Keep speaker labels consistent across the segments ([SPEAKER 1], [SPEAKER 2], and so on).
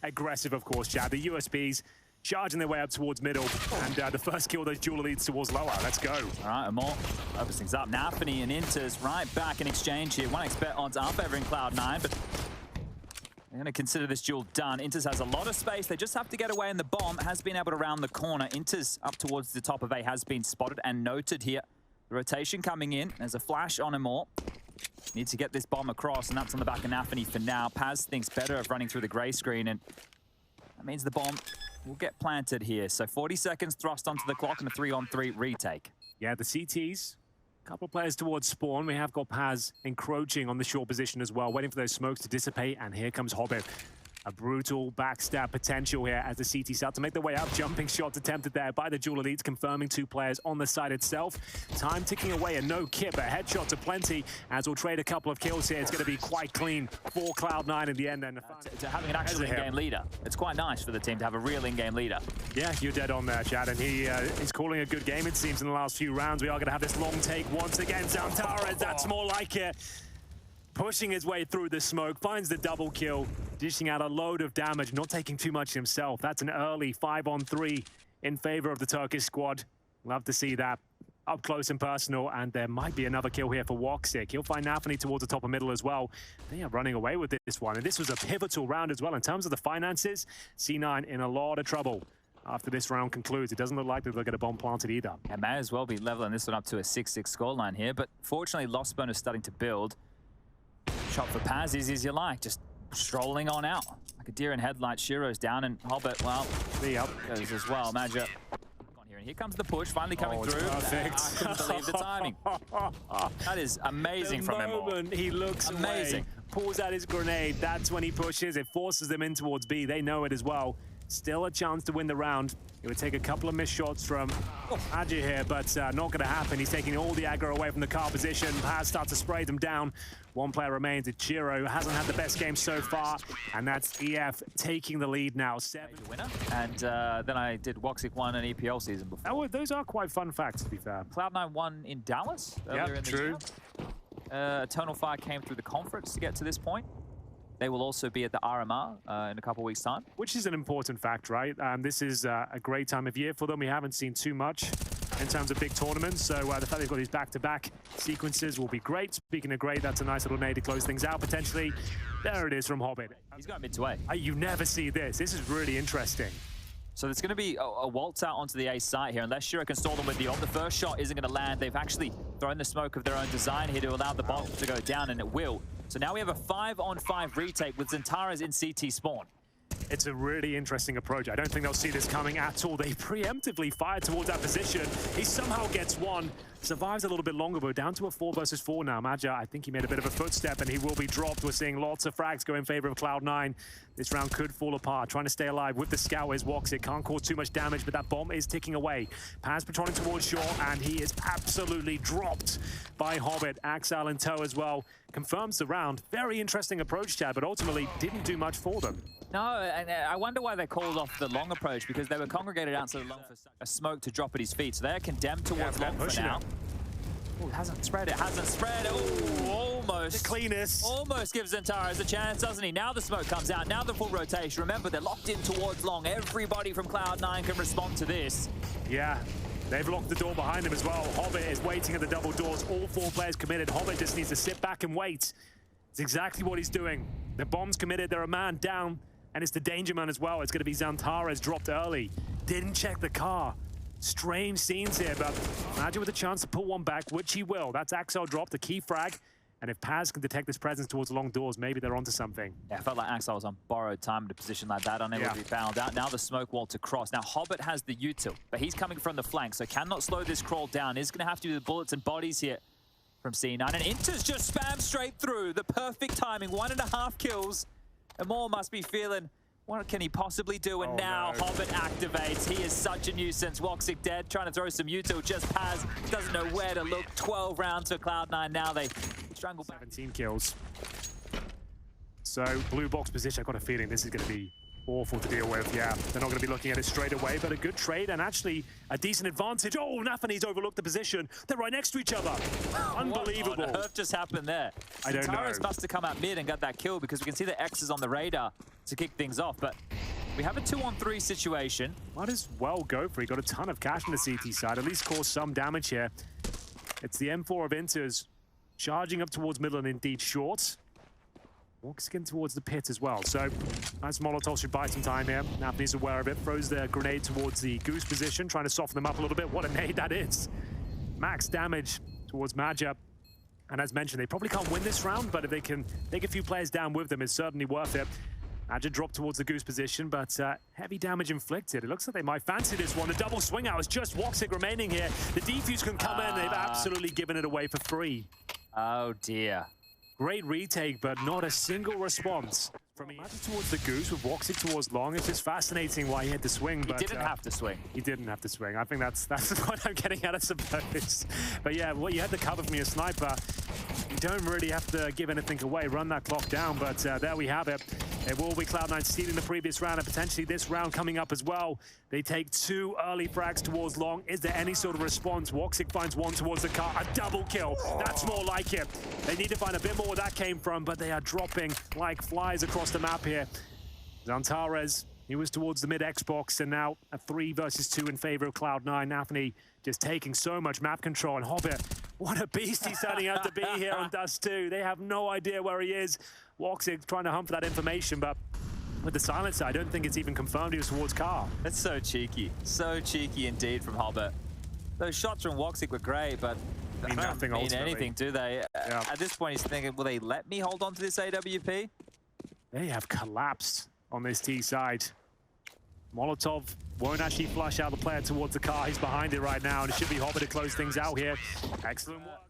[SPEAKER 1] aggressive, of course, Chad. The USBs charging their way up towards middle, and the first kill, those dual leads towards lower. Let's go.
[SPEAKER 2] All right, Amor opens things up. NaVi and Inters right back in exchange here. 1x bet odds are favoring Cloud9, but they're going to consider this duel done. Inters has a lot of space. They just have to get away, and the bomb has been able to round the corner. Inters up towards the top of A has been spotted and noted here. The rotation coming in. There's a flash on Amor. Needs to get this bomb across, and that's on the back of NaVi for now. Paz thinks better of running through the gray screen, and that means the bomb will get planted here. So 40 seconds thrust onto the clock and a 3-on-3 retake.
[SPEAKER 1] Yeah, the CTs, a couple of players towards spawn. We have got Paz encroaching on the short position as well, waiting for those smokes to dissipate, and here comes Hobbit. A brutal backstab potential here as the CT start to make their way up. Jumping shots attempted there by the dual elites, confirming 2 players on the side itself. Time ticking away, and no kip, but headshots are plenty as we'll trade a couple of kills here. It's going to be quite clean for Cloud9 in the end. And
[SPEAKER 2] to having an actual in-game leader. It's quite nice for the team to have a real in-game leader.
[SPEAKER 1] Yeah, you're dead on there, Chad, and he's calling a good game, it seems, in the last few rounds. We are going to have this long take once again. zywoo, that's more like it. Pushing his way through the smoke, finds the double kill, dishing out a load of damage, not taking too much himself. That's an early 5-on-3 in favor of the Turkish squad. Love to see that up close and personal, and there might be another kill here for Woxic. He'll find NaVi towards the top of middle as well. They are running away with this one, and this was a pivotal round as well. In terms of the finances, C9 in a lot of trouble. After this round concludes, it doesn't look like they'll get a bomb planted either.
[SPEAKER 2] It may as well be leveling this one up to a 6-6 scoreline here, but fortunately, Lost Burn is starting to build. Shot for Paz, easy as you like, just strolling on out. Like a deer in headlights, Shiro's down, and Hobbit, well, goes as well. Magic on here, and here comes the push, finally coming through.
[SPEAKER 1] Perfect.
[SPEAKER 2] I couldn't believe the timing. That is amazing from him.
[SPEAKER 1] The moment he looks
[SPEAKER 2] amazing.
[SPEAKER 1] Away, pulls out his grenade, that's when he pushes. It forces them in towards B. They know it as well. Still a chance to win the round. It would take a couple of missed shots from Adji here, but not going to happen. He's taking all the aggro away from the car position. Paz starts to spray them down. One player remains. It's Chiro, who hasn't had the best game so far, and that's EF taking the lead now. 7
[SPEAKER 2] winner. And then I did Woxic 1 an EPL season before.
[SPEAKER 1] Those are quite fun facts, to be fair.
[SPEAKER 2] Cloud9 won in Dallas earlier in the year. Eternal Fire came through the conference to get to this point. They will also be at the RMR in a couple of weeks' time.
[SPEAKER 1] Which is an important fact, right? This is a great time of year for them. We haven't seen too much in terms of big tournaments, so the fact they've got these back-to-back sequences will be great. Speaking of great, that's a nice little nade to close things out, potentially. There it is from Hobbit.
[SPEAKER 2] He's got mid to A.
[SPEAKER 1] You never see this. This is really interesting.
[SPEAKER 2] So there's going to be a waltz out onto the A site here, unless Shiro can stall them with the ult. The first shot isn't going to land. They've actually thrown the smoke of their own design here to allow the bomb to go down, and it will. So now we have a 5-on-5 retake with Zentara's in CT spawn.
[SPEAKER 1] It's a really interesting approach. I don't think they'll see this coming at all. They preemptively fire towards that position. He somehow gets one, survives a little bit longer, but we're down to a 4 versus 4 now. Maja, I think he made a bit of a footstep, and he will be dropped. We're seeing lots of frags go in favor of Cloud9. This round could fall apart. Trying to stay alive with the scout is Woxic. Can't cause too much damage, but that bomb is ticking away. Paz patrolling towards shore, and he is absolutely dropped by Hobbit. Axel in tow as well. Confirms the round. Very interesting approach, Chad, but ultimately didn't do much for them.
[SPEAKER 2] No, and I wonder why they called off the long approach, because they were congregated outside the long for a smoke to drop at his feet. So they're condemned towards long for now. Oh, hasn't spread it, hasn't spread it. Oh, almost.
[SPEAKER 1] The cleanest.
[SPEAKER 2] Almost gives Zentara's a chance, doesn't he? Now the smoke comes out, now the full rotation. Remember, they're locked in towards long. Everybody from Cloud9 can respond to this.
[SPEAKER 1] Yeah. They've locked the door behind him as well. Hobbit is waiting at the double doors. All 4 players committed. Hobbit just needs to sit back and wait. It's exactly what he's doing. The bomb's committed. They're a man down. And it's the danger man as well. It's going to be Zentara's dropped early. Didn't check the car. Strange scenes here, but imagine with a chance to pull one back, which he will. That's Axel dropped, the key frag. And if Paz can detect his presence towards the long doors, maybe they're onto something.
[SPEAKER 2] Yeah, I felt like Axel was on borrowed time in a position like that, unable to be found out. Now the smoke wall to cross. Now Hobbit has the util, but he's coming from the flank, so cannot slow this crawl down. He's going to have to do the bullets and bodies here from C9. And Inters just spam straight through. The perfect timing, 1.5 kills. And more must be feeling, what can he possibly do? And now Hobbit activates. He is such a nuisance. Woxic dead, trying to throw some util. Just Paz doesn't know where to look. 12 rounds for Cloud9 now. They strangle back.
[SPEAKER 1] 17 kills. So blue box position, I've got a feeling this is going to be awful to deal with, yeah. They're not going to be looking at it straight away, but a good trade and actually a decent advantage. Oh, naphany's overlooked the position. They're right next to each other. Unbelievable.
[SPEAKER 2] What on earth just happened there?
[SPEAKER 1] I don't know.
[SPEAKER 2] Zentaris must have come out mid and got that kill because we can see the X is on the radar to kick things off, but we have a 2-on-3 situation.
[SPEAKER 1] Might as well go for it. He got a ton of cash on the CT side, at least cause some damage here. It's the M4 of Inters charging up towards middle and indeed short. Walks again towards the pit as well. So nice Molotov should buy some time here. naphany's aware of it. Throws the grenade towards the goose position, trying to soften them up a little bit. What a nade that is. Max damage towards Madja. And as mentioned, they probably can't win this round, but if they can take a few players down with them, it's certainly worth it. Madja dropped towards the goose position, but heavy damage inflicted. It looks like they might fancy this one. The double swing out is just wokzik remaining here. The defuse can come in. They've absolutely given it away for free.
[SPEAKER 2] Oh dear.
[SPEAKER 1] Great retake, but not a single response. From Madja towards the goose with wokzik towards long. It's just fascinating why he had to swing.
[SPEAKER 2] He didn't have to swing.
[SPEAKER 1] He didn't have to swing. I think that's what I'm getting at, I suppose. But yeah, well, you had the cover from your sniper. You don't really have to give anything away. Run that clock down, but there we have it. It will be Cloud9 stealing the previous round and potentially this round coming up as well. They take 2 early frags towards long. Is there any sort of response? wokzik finds one towards the car. A double kill. That's more like it. They need to find a bit more where that came from, but they are dropping like flies across the map here. Zentaris, he was towards the mid Xbox, and now a 3 versus 2 in favor of Cloud9. naphany just taking so much map control. And Hobbit, what a beast he's turning out to be here on Dust 2. They have no idea where he is. wokzik trying to hunt for that information, but with the silencer, I don't think it's even confirmed he was towards car.
[SPEAKER 2] That's so cheeky indeed from Hobbit. Those shots from wokzik were great, but they don't
[SPEAKER 1] nothing
[SPEAKER 2] mean
[SPEAKER 1] ultimately.
[SPEAKER 2] anything, do they?
[SPEAKER 1] Yeah.
[SPEAKER 2] At this point, he's thinking, will they let me hold on to this AWP?
[SPEAKER 1] They have collapsed on this T side. Molotov won't actually flush out the player towards the car. He's behind it right now, and it should be Hobbit to close things out here. Excellent work.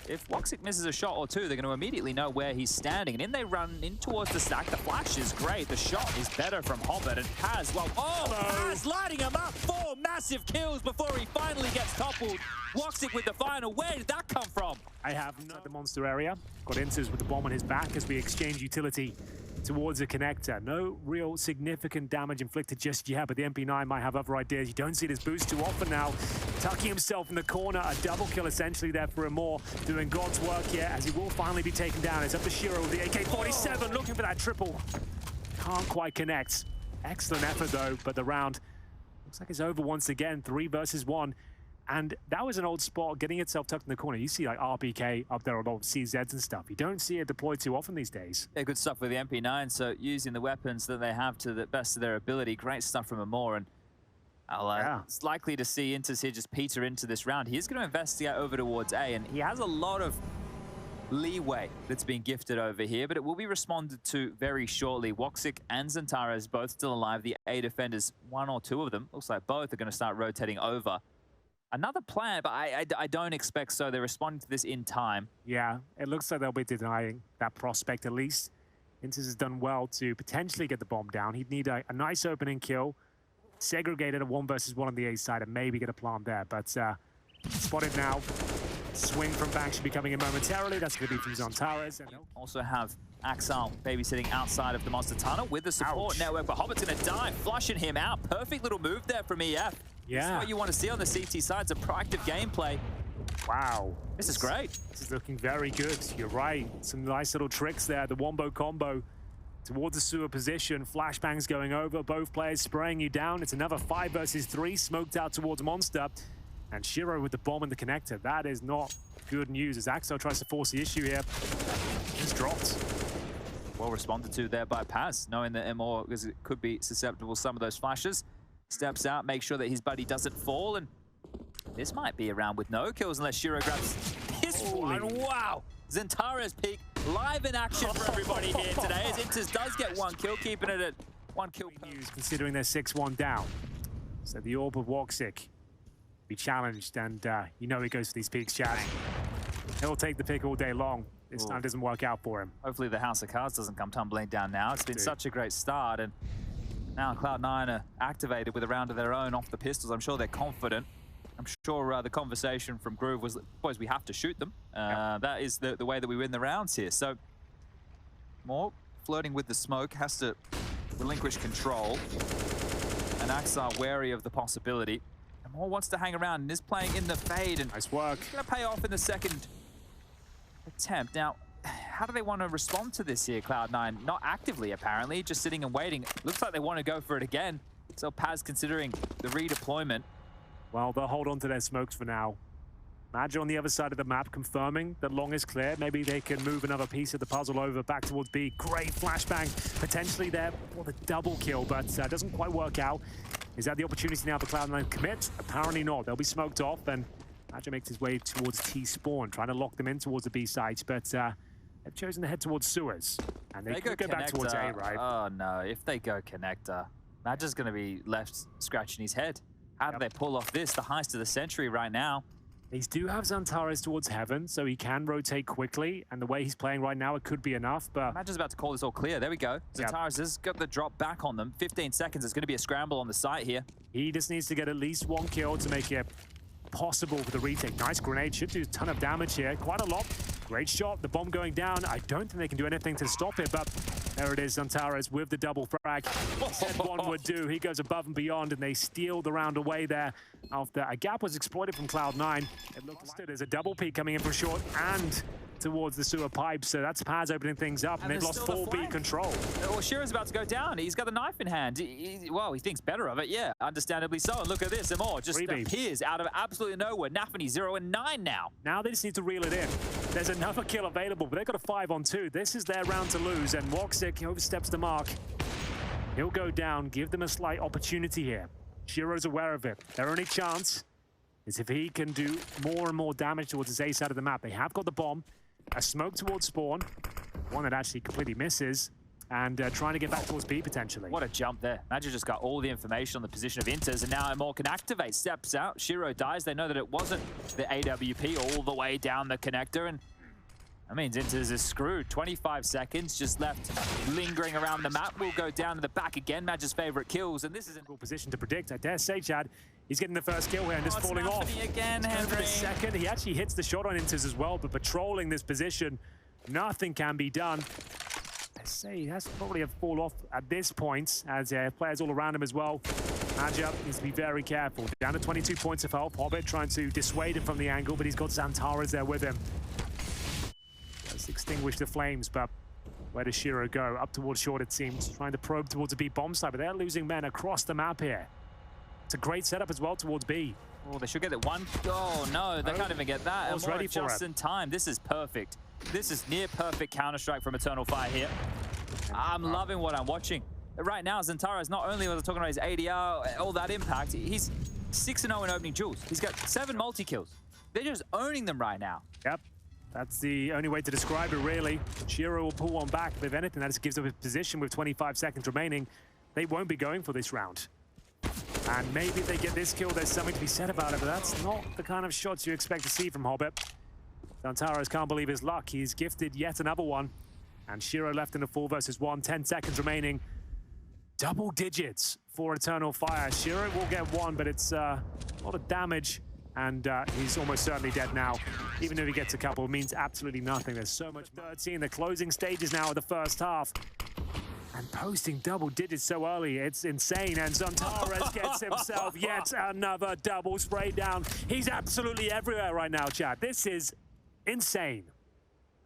[SPEAKER 2] If wokzik misses a shot or two, they're going to immediately know where he's standing. And in they run in towards the stack. The flash is great. The shot is better from Hobbit. And Paz, well, Paz lighting him up. 4 massive kills before he finally gets toppled. wokzik with the final. Where did that come from?
[SPEAKER 1] I have the monster area. Got Inters with the bomb on his back as we exchange utility towards a connector. No real significant damage inflicted just yet, but the MP9 might have other ideas. You don't see this boost too often now. Tucking himself in the corner, a double kill essentially there for Amor, doing God's work here as he will finally be taken down. It's up to Shiro with the AK-47, looking for that triple. Can't quite connect. Excellent effort though, but the round looks like it's over once again, 3 versus 1. And that was an old spot, getting itself tucked in the corner. You see like RPK up there, a lot of CZs and stuff. You don't see it deployed too often these days.
[SPEAKER 2] Yeah, good stuff with the MP9. So using the weapons that they have to the best of their ability. Great stuff from Amor. And it's likely to see Inters here just peter into this round. He is going to investigate over towards A, and he has a lot of leeway that's been gifted over here, but it will be responded to very shortly. wokzik and Zentaris both still alive. The A defenders, 1 or 2 of them, looks like both are going to start rotating over. Another plan, but I don't expect so. They're responding to this in time.
[SPEAKER 1] Yeah, it looks like they'll be denying that prospect at least. Inters has done well to potentially get the bomb down. He'd need a nice opening kill, segregated a 1 versus 1 on the A side, and maybe get a plant there. But spotted now. Swing from back should be coming in momentarily. That's going to be from Zentaris. And
[SPEAKER 2] also have Axel babysitting outside of the monster tunnel with the support network, but Hobbit's going to die, flushing him out. Perfect little move there from EF.
[SPEAKER 1] Yeah.
[SPEAKER 2] This is what you want to see on the CT side. It's a proactive gameplay.
[SPEAKER 1] Wow.
[SPEAKER 2] This is great.
[SPEAKER 1] This is looking very good. You're right. Some nice little tricks there. The wombo combo towards the sewer position. Flashbangs going over. Both players spraying you down. It's another 5 versus 3. Smoked out towards Monster. And Shiro with the bomb and the connector. That is not good news as Axel tries to force the issue here. He's dropped.
[SPEAKER 2] Well responded to there by Paz, knowing that Amor could be susceptible to some of those flashes. Steps out, makes sure that his buddy doesn't fall, and this might be a round with no kills unless Shiro grabs this one. Wow! Zentaris peak live in action for everybody here today as Inters does get 1 kill, keeping it at 1 kill per.
[SPEAKER 1] Considering they're 6-1 down. So the orb of wokzik be challenged, and you know he goes for these peaks, chat. He'll take the pick all day long. This time doesn't work out for him.
[SPEAKER 2] Hopefully the House of Cards doesn't come tumbling down now. It's been such a great start, and now Cloud9 are activated with a round of their own off the pistols. I'm sure they're confident. I'm sure the conversation from Groove was, boys, we have to shoot them. That is the way that we win the rounds here. So more flirting with the smoke, has to relinquish control. And Axar wary of the possibility. And Moore wants to hang around and is playing in the fade. And
[SPEAKER 1] nice work.
[SPEAKER 2] It's going to pay off in the second attempt. Now, how do they want to respond to this here, Cloud9? Not actively, apparently, just sitting and waiting. Looks like they want to go for it again. So Paz considering the redeployment.
[SPEAKER 1] Well, they'll hold on to their smokes for now. Magi on the other side of the map confirming that long is clear. Maybe they can move another piece of the puzzle over back towards B. Great flashbang potentially there for the double kill, but doesn't quite work out. Is that the opportunity now for Cloud9 to commit? Apparently not. They'll be smoked off, and Magi makes his way towards T spawn, trying to lock them in towards the B site, but they've chosen to head towards sewers. And they could go back towards A, right?
[SPEAKER 2] Oh no, if they go connector, Magi's going to be left scratching his head. How do they pull off this? The heist of the century right now.
[SPEAKER 1] They do have Zantares towards heaven, so he can rotate quickly, and the way he's playing right now, it could be enough, but...
[SPEAKER 2] Magi's about to call this all clear. There we go. Zantares has got the drop back on them. 15 seconds. It's going to be a scramble on the site here.
[SPEAKER 1] He just needs to get at least one kill to make it possible for the retake. Nice grenade. Should do a ton of damage here. Quite a lot. Great shot. The bomb going down. I don't think they can do anything to stop it, but there it is. Zantares with the double frag. Said one would do. He goes above and beyond, and they steal the round away there after a gap was exploited from Cloud9. It looks like there's a double peek coming in from short and towards the sewer pipe, so that's Paz opening things up, and they've lost full B control.
[SPEAKER 2] Well, Shira's about to go down. He's got the knife in hand. Well, he thinks better of it, yeah, understandably so. And look at this, Amor just appears out of absolutely nowhere. Nafany 0 and 9 now.
[SPEAKER 1] Now they just need to reel it in. There's another kill available, but they've got a 5-on-2. This is their round to lose, and Woxic oversteps the mark. He'll go down, give them a slight opportunity here. Shiro's aware of it. Their only chance is if he can do more and more damage towards his A side of the map. They have got the bomb. A smoke towards spawn, one that actually completely misses, and trying to get back towards B potentially.
[SPEAKER 2] What a jump there. Magi just got all the information on the position of Inters, and now Amor can activate, steps out, Shiro dies. They know that it wasn't the AWP all the way down the connector, and that means Inters is screwed. 25 seconds just left lingering around the map. We'll go down to the back again. Magi's favorite kills, and this is in
[SPEAKER 1] good position to predict. I dare say, Chad, he's getting the first kill here and just falling off.
[SPEAKER 2] Again, Henry.
[SPEAKER 1] The second, he actually hits the shot on Inters as well, but patrolling this position, nothing can be done. I say he has to probably have fall off at this point, as players all around him as well. Magi needs to be very careful. Down to 22 points of health. Hobbit trying to dissuade him from the angle, but he's got Zantares there with him. Let's extinguish the flames, but where does Shiro go? Up towards short, it seems. Trying to probe towards the B bomb site, but they're losing men across the map here. It's a great setup as well towards B.
[SPEAKER 2] Oh, they should get it one. Oh, no, they can't even get that.
[SPEAKER 1] I was ready for
[SPEAKER 2] just in time. This is perfect. This is near perfect Counter-Strike from Eternal Fire here. I'm loving what I'm watching. Right now, Zantares, not only was talking about his ADR, all that impact, he's 6-0 in opening duels. He's got 7 multi-kills. They're just owning them right now.
[SPEAKER 1] Yep. That's the only way to describe it, really. Shiro will pull one back, but if anything, that just gives up his position with 25 seconds remaining. They won't be going for this round. And maybe if they get this kill, there's something to be said about it, but that's not the kind of shots you expect to see from Hobbit. Zantares can't believe his luck. He's gifted yet another one. And Shiro left in a 4 versus 1, 10 seconds remaining. Double digits for Eternal Fire. Shiro will get one, but it's a lot of damage. And he's almost certainly dead now. Even if he gets a couple, it means absolutely nothing. There's so much 13. The closing stages now of the first half. And posting double digits so early, it's insane. And Zantares gets himself yet another double spray down. He's absolutely everywhere right now, Chad. This is insane.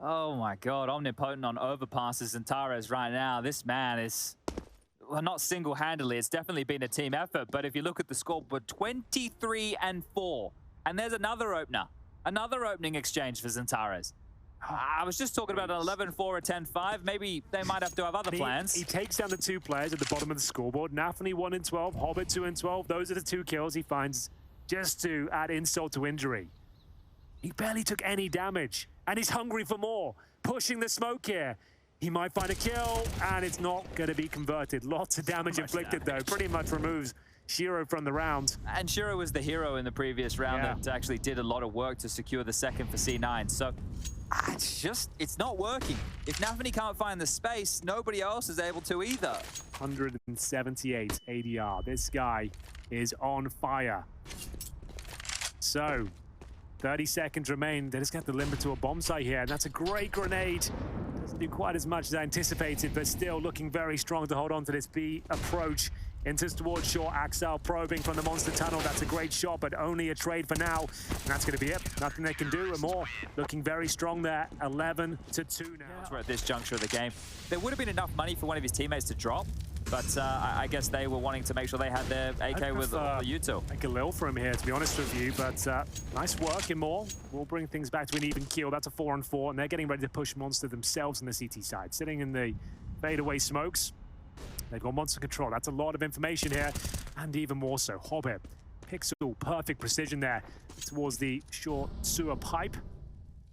[SPEAKER 2] Oh my God, omnipotent on overpasses Zantares right now. This man is, well, not single-handedly, it's definitely been a team effort, but if you look at the scoreboard, 23 and 4. And there's another opener, another opening exchange for Zantares. I was just talking about an 11-4, a 10-5. Maybe they might have to have other plans.
[SPEAKER 1] He takes down the 2 players at the bottom of the scoreboard. Nafany 1 and 12, Hobbit 2 and 12. Those are the 2 kills he finds just to add insult to injury. He barely took any damage, and he's hungry for more. Pushing the smoke here. He might find a kill, and it's not going to be converted. Lots of damage inflicted, though. Pretty much removes Shiro from the round.
[SPEAKER 2] And Shiro was the hero in the previous round that actually did a lot of work to secure the second for C9. So it's not working. If Nafany can't find the space, nobody else is able to either.
[SPEAKER 1] 178 ADR. This guy is on fire. So 30 seconds remain. They just got the limit to a bomb site here, and that's a great grenade. Doesn't do quite as much as I anticipated, but still looking very strong to hold on to this B approach. Enters towards short. Axel probing from the monster tunnel. That's a great shot, but only a trade for now. And that's going to be it. Nothing they can do. And more looking very strong there. 11-2 now.
[SPEAKER 2] We're at this juncture of the game. There would have been enough money for one of his teammates to drop, but I guess they were wanting to make sure they had their AK with you two.
[SPEAKER 1] Like a little for him here, to be honest with you, but nice work in more. We'll bring things back to an even kill. That's a 4-on-4, and they're getting ready to push Monster themselves on the CT side. Sitting in the fadeaway smokes. They've got Monster control. That's a lot of information here, and even more so. Hobbit, Pixel, perfect precision there towards the short sewer pipe.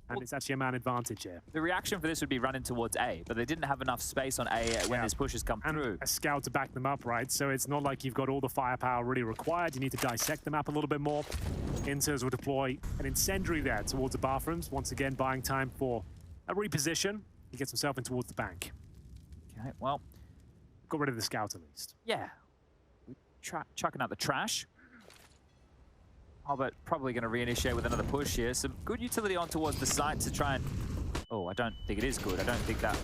[SPEAKER 1] And it's actually a man advantage here.
[SPEAKER 2] The reaction for this would be running towards A, but they didn't have enough space on A when his pushes come through.
[SPEAKER 1] A scout to back them up, right? So it's not like you've got all the firepower really required. You need to dissect the map a little bit more. Inters will deploy an incendiary there towards the bathrooms. Once again, buying time for a reposition. He gets himself in towards the bank.
[SPEAKER 2] Okay, well.
[SPEAKER 1] Got rid of the scout at least.
[SPEAKER 2] Yeah. Chucking out the trash. Hobbit probably going to reinitiate with another push here. Some good utility on towards the site to try and... Oh, I don't think it is good. I don't think that...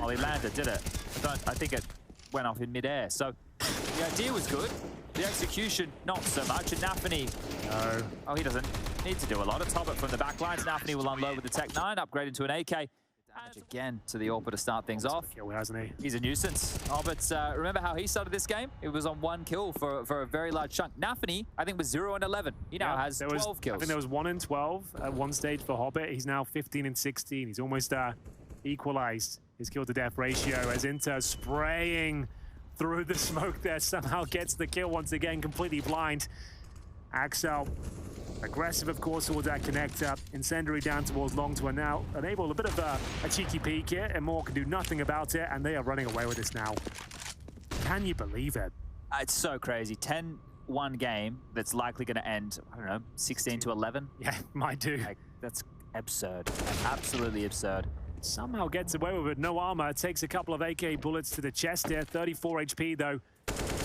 [SPEAKER 2] Oh, he landed, did it? I think it went off in midair. So the idea was good. The execution, not so much. And NaVi...
[SPEAKER 1] No.
[SPEAKER 2] Oh, he doesn't need to do a lot. It's Hobbit from the back lines. NaVi will unload with the Tech 9, upgrade into an AK. Damage again to the AWP to start things off.
[SPEAKER 1] Kill, hasn't he?
[SPEAKER 2] He's a nuisance. Hobbit, remember how he started this game? It was on 1 kill for a very large chunk. NaVi, I think, was 0 and 11. He now has 12 kills.
[SPEAKER 1] I think there was 1 and 12 at one stage for Hobbit. He's now 15 and 16. He's almost equalized his kill to death ratio as Inter spraying through the smoke there. Somehow gets the kill once again, completely blind. Axel. Aggressive, of course, towards that connector. Incendiary down towards long to now. Enable a bit of a cheeky peek here, and more can do nothing about it, and they are running away with this now. Can you believe it?
[SPEAKER 2] It's so crazy. 10-1 game that's likely going to end, I don't know, 16-11?
[SPEAKER 1] Yeah, might do.
[SPEAKER 2] Like, that's absurd. Absolutely absurd.
[SPEAKER 1] Somehow gets away with it. No armor. Takes a couple of AK bullets to the chest here. 34 HP, though.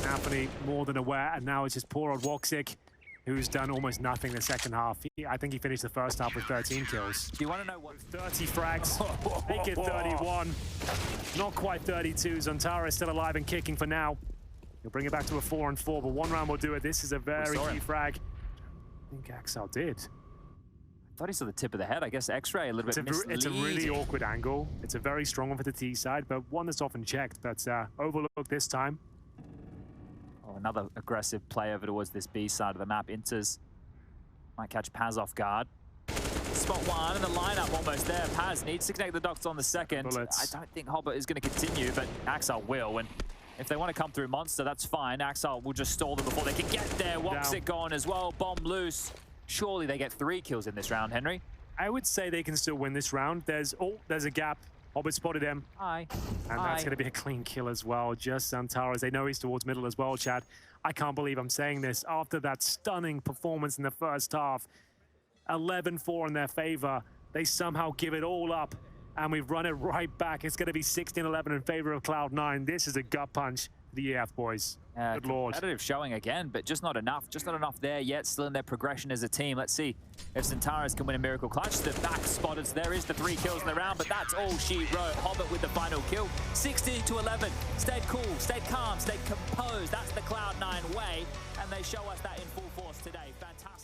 [SPEAKER 1] Anthony more than aware, and now it's just poor old Woxic, who's done almost nothing in the second half. I think he finished the first half with 13 kills.
[SPEAKER 2] Do you want to know what?
[SPEAKER 1] 30 frags, make it 31. Not quite 32. Zantara is still alive and kicking for now. He'll bring it back to a 4-on-4, but one round will do it. This is a very key frag. I think Axel did.
[SPEAKER 2] I thought he saw the tip of the head. I guess X-ray a little bit misleading.
[SPEAKER 1] It's a really awkward angle. It's a very strong one for the T side, but one that's often checked, but overlooked this time.
[SPEAKER 2] Another aggressive play over towards this B side of the map. Inters might catch Paz off guard. Spot one in the lineup almost there. Paz needs to connect the dots on the second.
[SPEAKER 1] Bullets.
[SPEAKER 2] I don't think Hobbit is going to continue, but Axel will. And if they want to come through Monster, that's fine. Axel will just stall them before they can get there. Woxic gone as well. Bomb loose. Surely they get 3 kills in this round, Henry.
[SPEAKER 1] I would say they can still win this round. There's a gap. Hobbit spotted him.
[SPEAKER 2] Hi.
[SPEAKER 1] And that's going to be a clean kill as well. Just Zantara. They know he's towards middle as well, Chad. I can't believe I'm saying this. After that stunning performance in the first half, 11-4 in their favor, they somehow give it all up. And we've run it right back. It's going to be 16-11 in favor of Cloud9. This is a gut punch for the EF boys. Good lord.
[SPEAKER 2] Competitive showing again, but just not enough. Just not enough there yet. Still in their progression as a team. Let's see if Zantara's can win a miracle clutch. The back spotted. There is the 3 kills in the round, but that's all she wrote. Hobbit with the final kill. 16-11. Stayed cool, stayed calm, stayed composed. That's the Cloud9 way, and they show us that in full force today. Fantastic.